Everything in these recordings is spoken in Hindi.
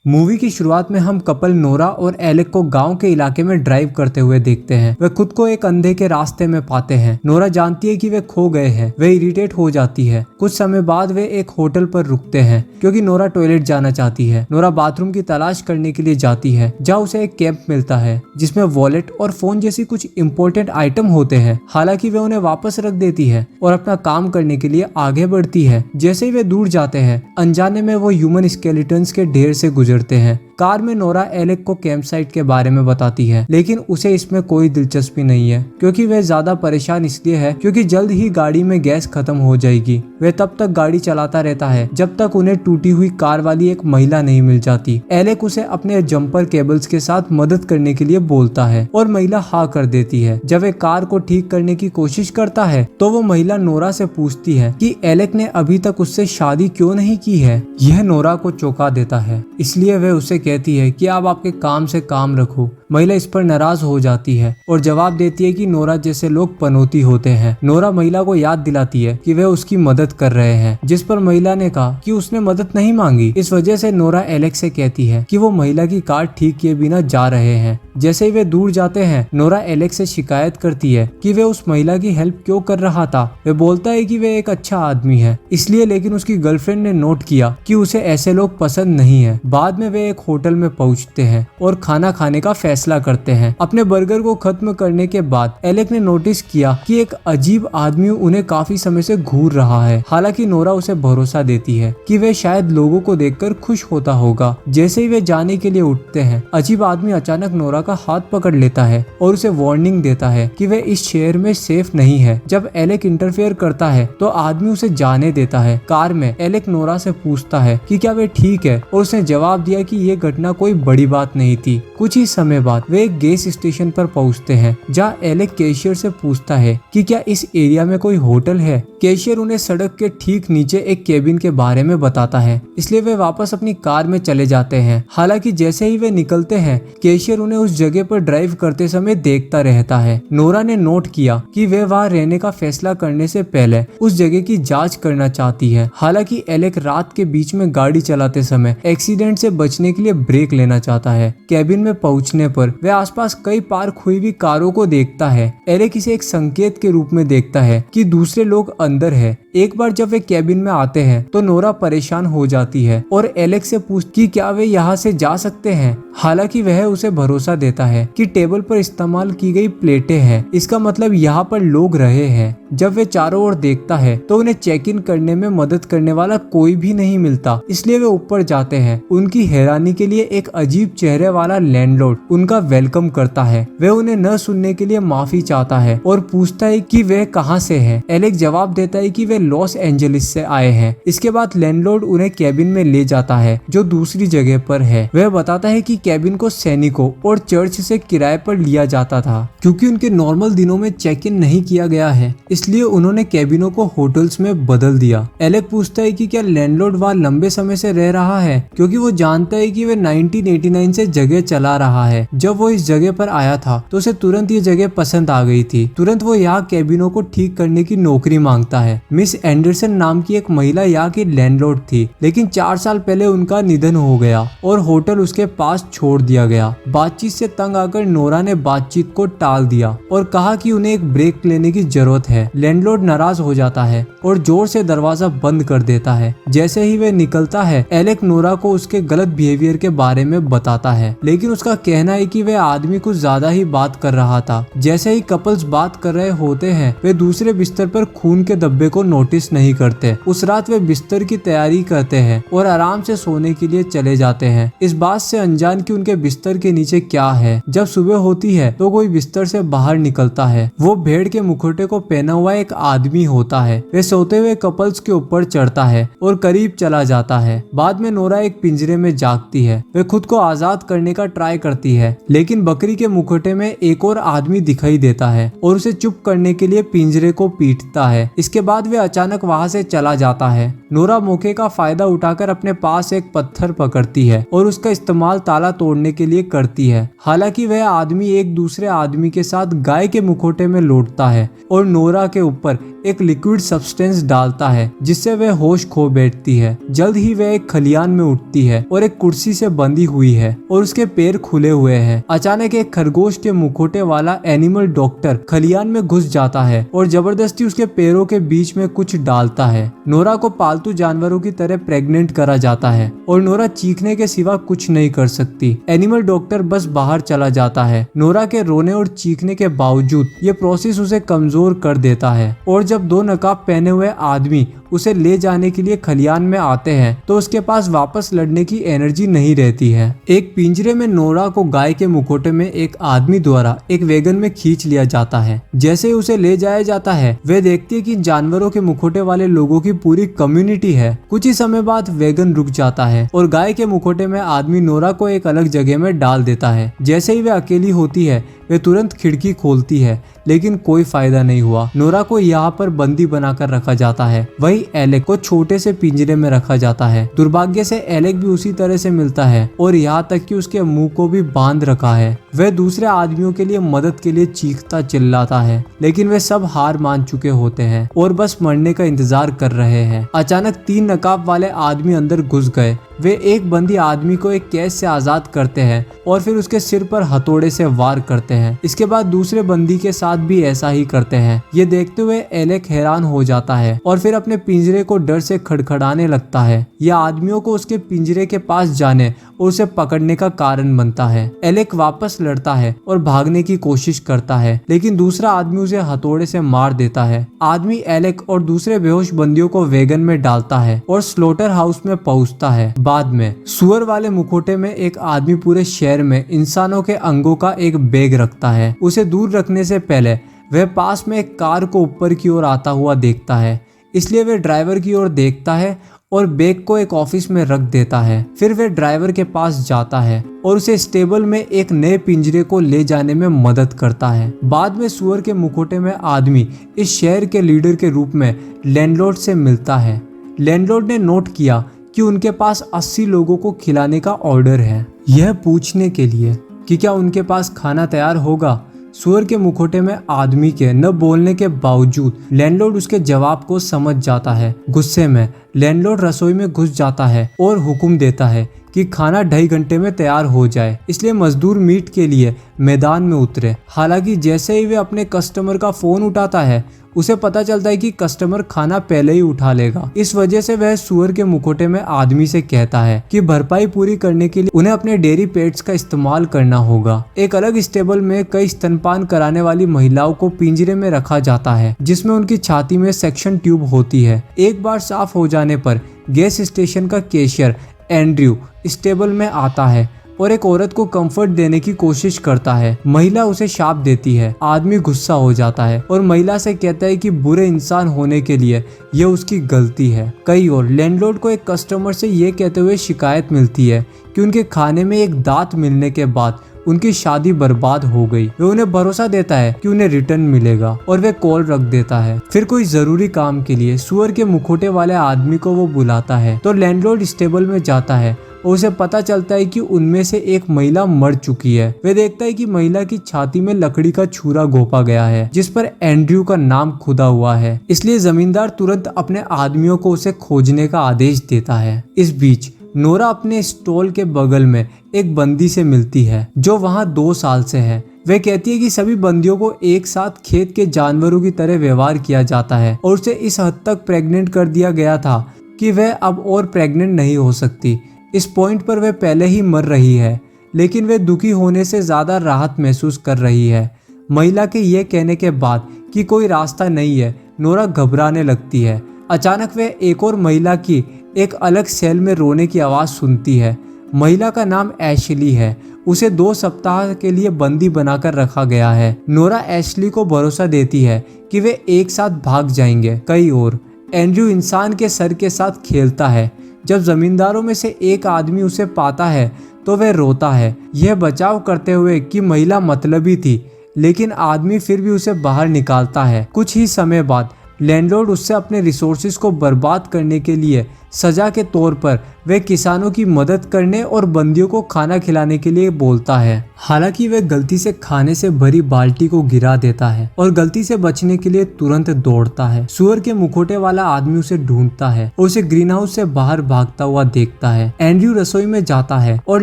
मूवी की शुरुआत में हम कपल नोरा और एलेक को गांव के इलाके में ड्राइव करते हुए देखते हैं। वे खुद को एक अंधे के रास्ते में पाते हैं। नोरा जानती है कि वे खो गए हैं। वे इरिटेट हो जाती है। कुछ समय बाद वे एक होटल पर रुकते हैं क्योंकि नोरा टॉयलेट जाना चाहती है। नोरा बाथरूम की तलाश करने के लिए जाती है जहाँ उसे एक कैंप मिलता है जिसमें वॉलेट और फोन जैसी कुछ इंपॉर्टेंट आइटम होते हैं। हालांकि वे उन्हें वापस रख देती है और अपना काम करने के लिए आगे बढ़ती है। जैसे ही वे दूर जाते हैं अनजाने में वो ह्यूमन स्केलेटन्स के ढेर से गुजरते हैं। कार में नोरा एलेक को कैंप साइट के बारे में बताती है, लेकिन उसे इसमें कोई दिलचस्पी नहीं है क्योंकि वह ज्यादा परेशान इसलिए है क्योंकि जल्द ही गाड़ी में गैस खत्म हो जाएगी। वह तब तक गाड़ी चलाता रहता है जब तक उन्हें टूटी हुई कार वाली एक महिला नहीं मिल जाती। एलेक उसे अपने जंपर केबल्स के साथ मदद करने के लिए बोलता है और महिला हाँ कर देती है। जब वह कार को ठीक करने की कोशिश करता है तो वो महिला नोरा से पूछती है कि एलेक ने अभी तक उससे शादी क्यों नहीं की है। यह नोरा को चौंका देता है, इसलिए वह उसे कहती है कि आप आपके काम से काम रखो। महिला इस पर नाराज हो जाती है और जवाब देती है कि नोरा जैसे लोग पनौती होते हैं। नोरा महिला को याद दिलाती है कि वे उसकी मदद कर रहे हैं, जिस पर महिला ने कहा कि उसने मदद नहीं मांगी। इस वजह से नोरा एलेक से कहती है कि वो महिला की कार ठीक किए बिना जा रहे हैं। जैसे ही वे दूर जाते हैं नोरा एलेक से शिकायत करती है कि वे उस महिला की हेल्प क्यों कर रहा था। वे बोलता है कि वे एक अच्छा आदमी है इसलिए, लेकिन उसकी गर्लफ्रेंड ने नोट किया कि उसे ऐसे लोग पसंद नहीं है। बाद में वे एक होटल में पहुंचते हैं और खाना खाने का फैसला करते हैं। अपने बर्गर को खत्म करने के बाद एलेक ने नोटिस किया कि एक अजीब आदमी उन्हें काफी समय से घूर रहा है। हालांकि नोरा उसे भरोसा देती है कि वे शायद लोगों को देखकर खुश होता होगा। जैसे ही वे जाने के लिए उठते हैं अजीब आदमी अचानक नोरा का हाथ पकड़ लेता है और उसे वार्निंग देता है कि वे इस शहर में सेफ नहीं है। जब एलेक इंटरफेयर करता है तो आदमी उसे जाने देता है। कार में एलेक नोरा से पूछता है कि क्या वे ठीक है और उसने जवाब दिया कि यह घटना कोई बड़ी बात नहीं थी। कुछ ही समय बाद वे एक गैस स्टेशन पर पहुंचते हैं जहां एलेक कैशियर से पूछता है कि क्या इस एरिया में कोई होटल है। कैशियर उन्हें सड़क के ठीक नीचे एक केबिन के बारे में बताता है, इसलिए वे वापस अपनी कार में चले जाते हैं। हालांकि जैसे ही वे निकलते हैं कैशियर उन्हें उस जगह पर ड्राइव करते समय देखता रहता है। नोरा ने नोट किया कि वे वहां रहने का फैसला करने से पहले उस जगह की जांच करना चाहती है। हालांकि एलेक रात के बीच में गाड़ी चलाते समय एक्सीडेंट से बचने के लिए ब्रेक लेना चाहता है। केबिन में पहुंचने पर वे आसपास कई पार्क हुई हुई कारों को देखता है। एलेक इसे एक संकेत के रूप में देखता है कि दूसरे लोग अंदर है। एक बार जब वे केबिन में आते हैं तो नोरा परेशान हो जाती है और एलेक से पूछती क्या वे यहाँ से जा सकते हैं। हालांकि वह उसे भरोसा देता है कि टेबल पर इस्तेमाल की गई प्लेटें हैं, इसका मतलब यहाँ पर लोग रहे हैं। जब वे चारों ओर देखता है तो उन्हें चेक इन करने में मदद करने वाला कोई भी नहीं मिलता, इसलिए वे ऊपर जाते हैं। उनकी हैरानी के लिए एक अजीब चेहरे वाला लैंडलॉर्ड उनका वेलकम करता है। वे उन्हें न सुनने के लिए माफी चाहता है और पूछता है कि वे कहाँ से हैं। एलेक जवाब देता है कि वे लॉस एंजलिस से आए हैं। इसके बाद लैंडलॉर्ड उन्हें केबिन में ले जाता है जो दूसरी जगह पर है। वह बताता है कि केबिन को सैनिकों और चर्च से किराए पर लिया जाता था क्योंकि उनके नॉर्मल दिनों में चेक इन नहीं किया गया है, इसलिए उन्होंने केबिनों को होटल्स में बदल दिया। एलेक पूछता है कि क्या लैंडलॉर्ड वहाँ लंबे समय से रह रहा है क्योंकि वो जानता है कि वे 1989 से जगह चला रहा है। जब वो इस जगह पर आया था तो उसे तुरंत ये जगह पसंद आ गई थी। तुरंत वो यहाँ केबिनों को ठीक करने की नौकरी मांगता है। मिस एंडरसन नाम की एक महिला यहाँ की लैंडलॉर्ड थी, लेकिन 4 साल पहले उनका निधन हो गया और होटल उसके पास छोड़ दिया गया। बातचीत से तंग आकर नोरा ने बातचीत को टाल दिया और कहा कि उन्हें एक ब्रेक लेने की जरूरत है। लैंडलॉर्ड नाराज हो जाता है और जोर से दरवाजा बंद कर देता है। जैसे ही वे निकलता है एलेक नोरा को उसके गलत बिहेवियर के बारे में बताता है, लेकिन उसका कहना है कि वह आदमी कुछ ज्यादा ही बात कर रहा था। जैसे ही कपल्स बात कर रहे होते हैं वे दूसरे बिस्तर पर खून के धब्बे को नोटिस नहीं करते। उस रात वे बिस्तर की तैयारी करते हैं और आराम से सोने के लिए चले जाते हैं, इस बात से अनजान कि उनके बिस्तर के नीचे क्या है। जब सुबह होती है तो कोई बिस्तर से बाहर निकलता है। वो भेड़ के मुखौटे को पहना हुआ एक आदमी होता है। वे सोते हुए कपल्स के ऊपर चढ़ता है और करीब चला जाता है। बाद में नोरा एक पिंजरे में जागती है। वे खुद को आजाद करने का ट्राई करती है, लेकिन बकरी के मुखौटे में एक और आदमी दिखाई देता है और उसे चुप करने के लिए पिंजरे को पीटता है। इसके बाद वे अचानक वहाँ से चला जाता है। नोरा मौके का फायदा उठाकर अपने पास एक पत्थर पकड़ती है और उसका इस्तेमाल ताला तोड़ने के लिए करती है। हालांकि वह आदमी एक दूसरे आदमी के साथ गाय के मुखौटे में लौटता है और नोरा के ऊपर एक लिक्विड सब्सटेंस डालता है जिससे वह होश खो बैठती है। जल्द ही वह एक खलियान में उठती है और एक कुर्सी से बंधी हुई है और उसके पैर खुले हुए हैं। अचानक एक खरगोश के मुखौटे वाला एनिमल डॉक्टर खलियान में घुस जाता है और जबरदस्ती उसके पैरों के बीच में कुछ डालता है। नोरा को पालतू जानवरों की तरह प्रेग्नेंट करा जाता है और नोरा चीखने के सिवा कुछ नहीं कर सकती। एनिमल डॉक्टर बस बाहर चला जाता है। नोरा के रोने और चीखने के बावजूद ये प्रोसेस उसे कमजोर कर देता है और जब 2 नकाब पहने हुए आदमी उसे ले जाने के लिए खलियान में आते हैं तो उसके पास वापस लड़ने की एनर्जी नहीं रहती है। एक पिंजरे में नोरा को गाय के मुखौटे में एक आदमी द्वारा एक वैगन में खींच लिया जाता है। जैसे ही उसे ले जाया जाता है वे देखती है कि जानवरों के मुखौटे वाले लोगों की पूरी कम्युनिटी है। कुछ ही समय बाद वैगन रुक जाता है और गाय के मुखौटे में आदमी नोरा को एक अलग जगह में डाल देता है। जैसे ही वे अकेली होती है वे तुरंत खिड़की खोलती है, लेकिन कोई फायदा नहीं हुआ। नोरा को यहाँ पर बंदी बनाकर रखा जाता है। वही एलेक को छोटे से पिंजरे में रखा जाता है। दुर्भाग्य से एलेक भी उसी तरह से मिलता है और यहाँ तक कि उसके मुंह को भी बांध रखा है। वह दूसरे आदमियों के लिए मदद के लिए चीखता चिल्लाता है, लेकिन वे सब हार मान चुके होते हैं और बस मरने का इंतजार कर रहे हैं। अचानक 3 नकाब वाले आदमी अंदर घुस गए। वे एक बंदी आदमी को एक कैद से आजाद करते हैं और फिर उसके सिर पर हथौड़े से वार करते हैं। इसके बाद दूसरे बंदी के साथ भी ऐसा ही करते हैं। ये देखते हुए एलेक हैरान हो जाता है और फिर अपने पिंजरे को डर से खड़खड़ाने लगता है। यह आदमियों को उसके पिंजरे के पास जाने और उसे पकड़ने का कारण बनता है। एलेक वापस लड़ता है और भागने की कोशिश करता है, लेकिन दूसरा आदमी उसे हथौड़े से मार देता है। आदमी एलेक और दूसरे बेहोश बंदियों को वैगन में डालता है और स्लॉटर हाउस में पहुंचता है। बाद में सुअर वाले मुखौटे में एक आदमी पूरे शहर में इंसानों के अंगों का एक बैग रखता है। उसे दूर रखने से पहले वह पास में एक कार को ऊपर की ओर आता हुआ देखता है, इसलिए वह ड्राइवर की ओर देखता है और बैग को एक ऑफिस में रख देता है। फिर वह ड्राइवर के पास जाता है और उसे स्टेबल में एक नए पिंजरे को ले जाने में मदद करता है। बाद में सुअर के मुखौटे में आदमी इस शहर के लीडर के रूप में लैंडलॉर्ड से मिलता है। लैंडलॉर्ड ने नोट किया कि उनके पास 80 लोगों को खिलाने का ऑर्डर है, यह पूछने के लिए कि क्या उनके पास खाना तैयार होगा। सुअर के मुखौटे में आदमी के न बोलने के बावजूद लैंडलॉर्ड उसके जवाब को समझ जाता है। गुस्से में लैंडलॉर्ड रसोई में घुस जाता है और हुक्म देता है कि खाना 2.5 घंटे में तैयार हो जाए, इसलिए मजदूर मीट के लिए मैदान में उतरे। हालांकि जैसे ही वे अपने कस्टमर का फोन उठाता है उसे पता चलता है कि कस्टमर खाना पहले ही उठा लेगा। इस वजह से वह सुअर के मुखौटे में आदमी से कहता है कि भरपाई पूरी करने के लिए उन्हें अपने डेयरी पेट्स का इस्तेमाल करना होगा। एक अलग स्टेबल में कई स्तनपान कराने वाली महिलाओं को पिंजरे में रखा जाता है, जिसमें उनकी छाती में सेक्शन ट्यूब होती है। एक बार साफ हो जाने पर गैस स्टेशन का कैशियर एंड्रयू स्टेबल में आता है और एक औरत को कंफर्ट देने की कोशिश करता है। महिला उसे शाप देती है। आदमी गुस्सा हो जाता है और महिला से कहता है कि बुरे इंसान होने के लिए यह उसकी गलती है। कई और लैंडलॉर्ड को एक कस्टमर से ये कहते हुए शिकायत मिलती है कि उनके खाने में एक दांत मिलने के बाद उनकी शादी बर्बाद हो गई। वे उन्हें भरोसा देता है कि उन्हें रिटर्न मिलेगा और वे कॉल रख देता है। फिर कोई जरूरी काम के लिए सुअर के मुखौटे वाले आदमी को वो बुलाता है तो लैंडलॉर्ड स्टेबल में जाता है और उसे पता चलता है कि उनमें से एक महिला मर चुकी है। वे देखता है कि महिला की छाती में लकड़ी का छुरा घोंपा गया है जिस पर एंड्रयू का नाम खुदा हुआ है, इसलिए जमींदार तुरंत अपने आदमियों को उसे खोजने का आदेश देता है। इस बीच नोरा अपने स्टॉल के बगल में एक बंदी से मिलती है जो वहाँ 2 साल से है। वह कहती है कि सभी बंदियों को एक साथ खेत के जानवरों की तरह व्यवहार किया जाता है और उसे इस हद तक प्रेग्नेंट कर दिया गया था कि वह अब और प्रेग्नेंट नहीं हो सकती। इस पॉइंट पर वह पहले ही मर रही है, लेकिन वह दुखी होने से ज्यादा राहत महसूस कर रही है। महिला के ये कहने के बाद कि कोई रास्ता नहीं है, नोरा घबराने लगती है। अचानक वह एक और महिला की एक अलग सेल में रोने की आवाज सुनती है। महिला का नाम एशली है। उसे 2 सप्ताह के लिए बंदी बनाकर रखा गया है। नोरा एशली को भरोसा देती है कि वे एक साथ भाग जाएंगे। कई और एंड्रयू इंसान के सर के साथ खेलता है। जब जमींदारों में से एक आदमी उसे पाता है तो वह रोता है, यह बचाव करते हुए कि महिला मतलबी थी, लेकिन आदमी फिर भी उसे बाहर निकालता है। कुछ ही समय बाद लैंडलॉर्ड उससे अपने रिसोर्सेज को बर्बाद करने के लिए सजा के तौर पर वह किसानों की मदद करने और बंदियों को खाना खिलाने के लिए बोलता है। हालांकि वह गलती से खाने से भरी बाल्टी को गिरा देता है और गलती से बचने के लिए तुरंत दौड़ता है। सुअर के मुखौटे वाला आदमी उसे ढूंढता है और उसे ग्रीन हाउस से बाहर भागता हुआ देखता है। एंड्रयू रसोई में जाता है और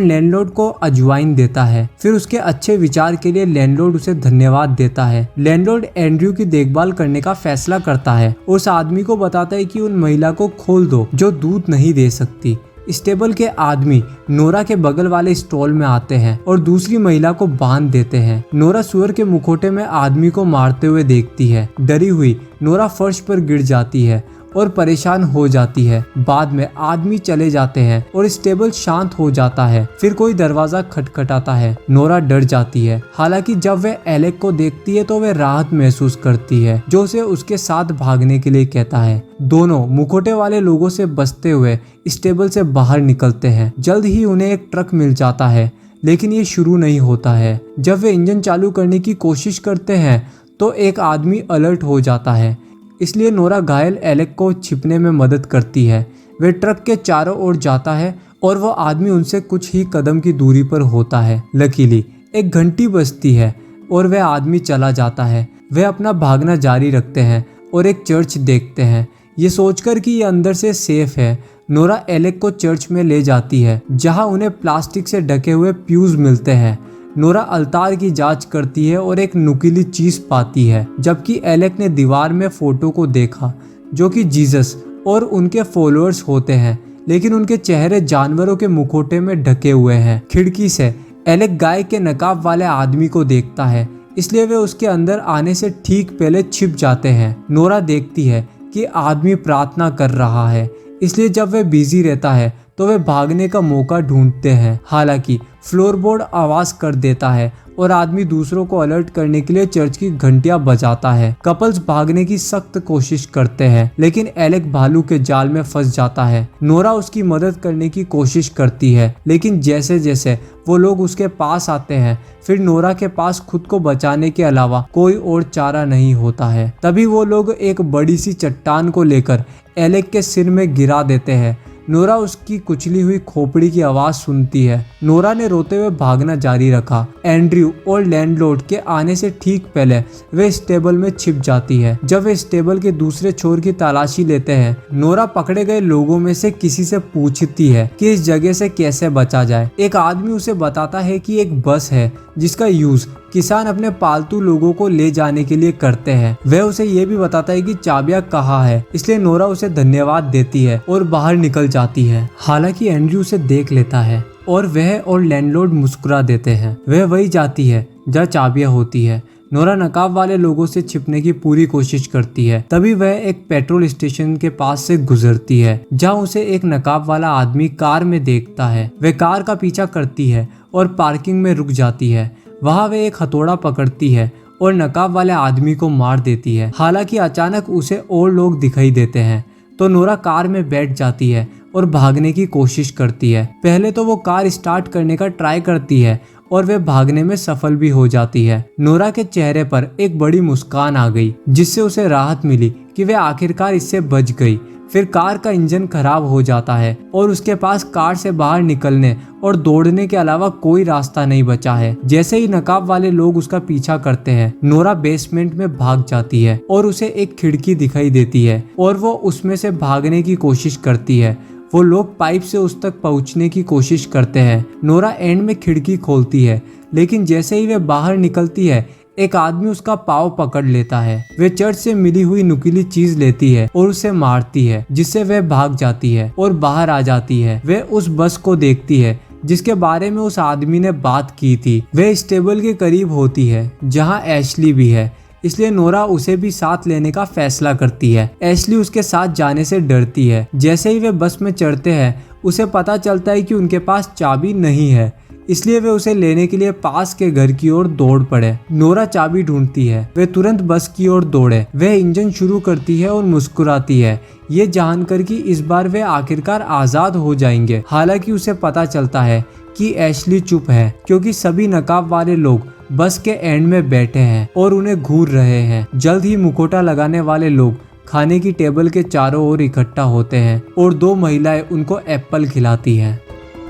लैंडलॉर्ड को अजवाइन देता है। फिर उसके अच्छे विचार के लिए लैंडलॉर्ड उसे धन्यवाद देता है। लैंडलॉर्ड एंड्रयू की देखभाल करने का फैसला करता है। उस आदमी को बताता है कि उन महिला को खोल दो जो दूध नहीं दे सकती। स्टेबल के आदमी नोरा के बगल वाले स्टॉल में आते हैं और दूसरी महिला को बांध देते हैं। नोरा सुअर के मुखौटे में आदमी को मारते हुए देखती है। डरी हुई नोरा फर्श पर गिर जाती है और परेशान हो जाती है। बाद में आदमी चले जाते हैं और स्टेबल शांत हो जाता है। फिर कोई दरवाजा खटखटाता है। नोरा डर जाती है। हालांकि जब वह एलेक को देखती है तो वह राहत महसूस करती है, जो उसे उसके साथ भागने के लिए कहता है। दोनों मुखौटे वाले लोगों से बचते हुए स्टेबल से बाहर निकलते हैं। जल्द ही उन्हें एक ट्रक मिल जाता है, लेकिन ये शुरू नहीं होता है। जब वे इंजन चालू करने की कोशिश करते हैं तो एक आदमी अलर्ट हो जाता है, इसलिए नोरा घायल एलेक को छिपने में मदद करती है। वे ट्रक के चारों ओर जाता है और वो आदमी उनसे कुछ ही कदम की दूरी पर होता है। लकीली एक घंटी बजती है और वह आदमी चला जाता है। वे अपना भागना जारी रखते हैं और एक चर्च देखते हैं, ये सोचकर कि ये अंदर से सेफ है। नोरा एलेक को चर्च में ले जाती है, जहां उन्हें प्लास्टिक से ढके हुए फ्यूज मिलते हैं। नोरा अलतार की जांच करती है और एक नुकीली चीज पाती है, जबकि एलेक ने दीवार में फोटो को देखा जो कि जीसस और उनके फॉलोअर्स होते हैं, लेकिन उनके चेहरे जानवरों के मुखौटे में ढके हुए हैं। खिड़की से एलेक गाय के नकाब वाले आदमी को देखता है, इसलिए वे उसके अंदर आने से ठीक पहले छिप जाते हैं। नोरा देखती है कि आदमी प्रार्थना कर रहा है, इसलिए जब वह बिजी रहता है तो वे भागने का मौका ढूंढते हैं। हालांकि फ्लोरबोर्ड आवाज कर देता है और आदमी दूसरों को अलर्ट करने के लिए चर्च की घंटियां बजाता है। कपल्स भागने की सख्त कोशिश करते हैं, लेकिन एलेक भालू के जाल में फंस जाता है। नोरा उसकी मदद करने की कोशिश करती है, लेकिन जैसे जैसे वो लोग उसके पास आते हैं, फिर नोरा के पास खुद को बचाने के अलावा कोई और चारा नहीं होता है। तभी वो लोग एक बड़ी सी चट्टान को लेकर एलेक के सिर में गिरा देते हैं। नोरा उसकी कुचली हुई खोपड़ी की आवाज सुनती है। नोरा ने रोते हुए भागना जारी रखा। एंड्रयू और लैंडलॉर्ड के आने से ठीक पहले वे स्टेबल में छिप जाती है। जब वे स्टेबल के दूसरे छोर की तलाशी लेते हैं, नोरा पकड़े गए लोगों में से किसी से पूछती है कि इस जगह से कैसे बचा जाए। एक आदमी उसे बताता है कि एक बस है जिसका यूज किसान अपने पालतू लोगों को ले जाने के लिए करते हैं। वह उसे ये भी बताता है कि चाबियां कहाँ है, इसलिए नोरा उसे धन्यवाद देती है और बाहर निकल जाती है। हालांकि एंड्रयू उसे देख लेता है और वह और लैंडलॉर्ड मुस्कुरा देते हैं। वह वही जाती है जहाँ चाबियां होती है। नोरा नकाब वाले लोगों से छिपने की पूरी कोशिश करती है। तभी वह एक पेट्रोल स्टेशन के पास से गुजरती है, जहाँ उसे एक नकाब वाला आदमी कार में देखता है। वह कार का पीछा करती है और पार्किंग में रुक जाती है। वहाँ वे एक हथौड़ा पकड़ती है और नकाब वाले आदमी को मार देती है। हालांकि अचानक उसे और लोग दिखाई देते हैं, तो नोरा कार में बैठ जाती है और भागने की कोशिश करती है। पहले तो वो कार स्टार्ट करने का ट्राई करती है और वे भागने में सफल भी हो जाती है। नोरा के चेहरे पर एक बड़ी मुस्कान आ गई, जिससे उसे राहत मिली कि वे आखिरकार इससे बच गई। फिर कार का इंजन खराब हो जाता है और उसके पास कार से बाहर निकलने और दौड़ने के अलावा कोई रास्ता नहीं बचा है। जैसे ही नकाब वाले लोग उसका पीछा करते हैं, नोरा बेसमेंट में भाग जाती है और उसे एक खिड़की दिखाई देती है और वो उसमें से भागने की कोशिश करती है। वो लोग पाइप से उस तक पहुंचने की कोशिश करते हैं। नोरा एंड में खिड़की खोलती है, लेकिन जैसे ही वे बाहर निकलती है, एक आदमी उसका पाँव पकड़ लेता है। वे चर्च से मिली हुई नुकीली चीज लेती है और उसे मारती है, जिससे वह भाग जाती है और बाहर आ जाती है। वे उस बस को देखती है जिसके बारे में उस आदमी ने बात की थी। वे स्टेबल के करीब होती है जहां एशली भी है, इसलिए नोरा उसे भी साथ लेने का फैसला करती है। एशली उसके साथ जाने से डरती है। जैसे ही वे बस में चढ़ते हैं, उसे पता चलता है कि उनके पास चाबी नहीं है, इसलिए वे उसे लेने के लिए पास के घर की ओर दौड़ पड़े। नोरा चाबी ढूंढती है। वे तुरंत बस की ओर दौड़े। वह इंजन शुरू करती है और मुस्कुराती है, ये जानकर कि इस बार वे आखिरकार आजाद हो जाएंगे। हालांकि उसे पता चलता है कि एशली चुप है, क्योंकि सभी नकाब वाले लोग बस के एंड में बैठे हैं और उन्हें घूर रहे हैं। जल्द ही मुखौटा लगाने वाले लोग खाने की टेबल के चारों ओर इकट्ठा होते हैं और 2 महिलाएं उनको एप्पल खिलाती हैं।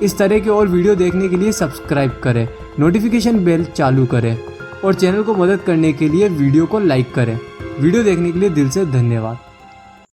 इस तरह के और वीडियो देखने के लिए सब्सक्राइब करें, नोटिफिकेशन बेल चालू करें और चैनल को मदद करने के लिए वीडियो को लाइक करें। वीडियो देखने के लिए दिल से धन्यवाद।